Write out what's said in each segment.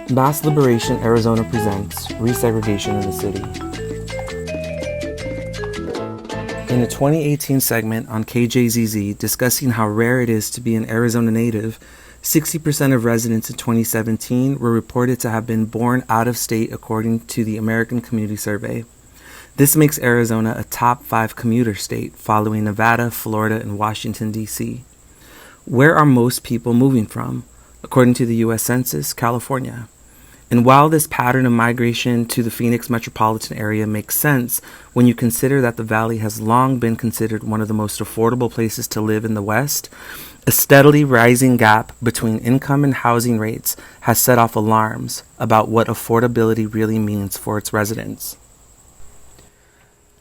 Mass Liberation Arizona presents Resegregation of the City. In a 2018 segment on KJZZ discussing how rare it is to be an Arizona native, 60% of residents in 2017 were reported to have been born out of state according to the American Community Survey. This makes Arizona a top 5 commuter state, following Nevada, Florida, and Washington, D.C. Where are most people moving from? According to the U.S. Census, California. And while this pattern of migration to the Phoenix metropolitan area makes sense when you consider that the Valley has long been considered one of the most affordable places to live in the West, a steadily rising gap between income and housing rates has set off alarms about what affordability really means for its residents.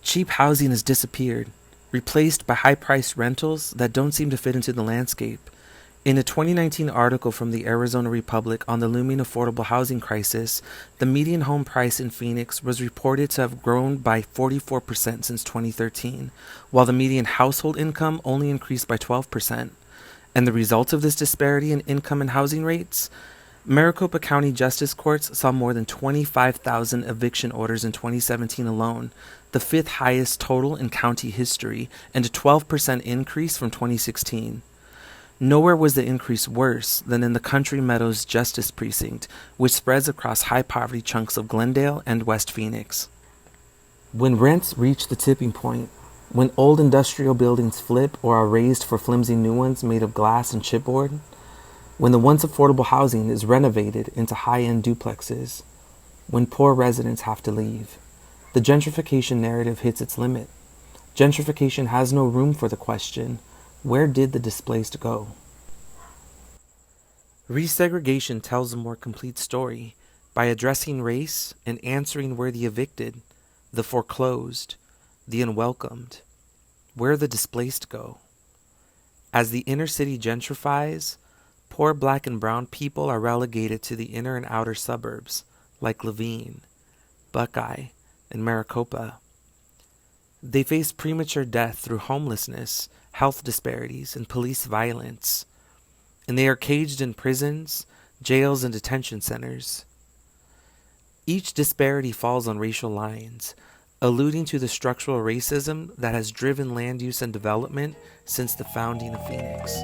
Cheap housing has disappeared, replaced by high-priced rentals that don't seem to fit into the landscape. In a 2019 article from the Arizona Republic on the looming affordable housing crisis, the median home price in Phoenix was reported to have grown by 44% since 2013, while the median household income only increased by 12%. And the result of this disparity in income and housing rates? Maricopa County Justice Courts saw more than 25,000 eviction orders in 2017 alone, the fifth highest total in county history, and a 12% increase from 2016. Nowhere was the increase worse than in the Country Meadows Justice Precinct, which spreads across high-poverty chunks of Glendale and West Phoenix. When rents reach the tipping point, when old industrial buildings flip or are raised for flimsy new ones made of glass and chipboard, when the once affordable housing is renovated into high-end duplexes, when poor residents have to leave, the gentrification narrative hits its limit. Gentrification has no room for the question, where did the displaced go? Resegregation tells a more complete story by addressing race and answering where the evicted, the foreclosed, the unwelcomed, where the displaced go. As the inner city gentrifies, poor black and brown people are relegated to the inner and outer suburbs, like Levine, Buckeye, and Maricopa. They face premature death through homelessness, health disparities, and police violence. And they are caged in prisons, jails, and detention centers. Each disparity falls on racial lines, alluding to the structural racism that has driven land use and development since the founding of Phoenix.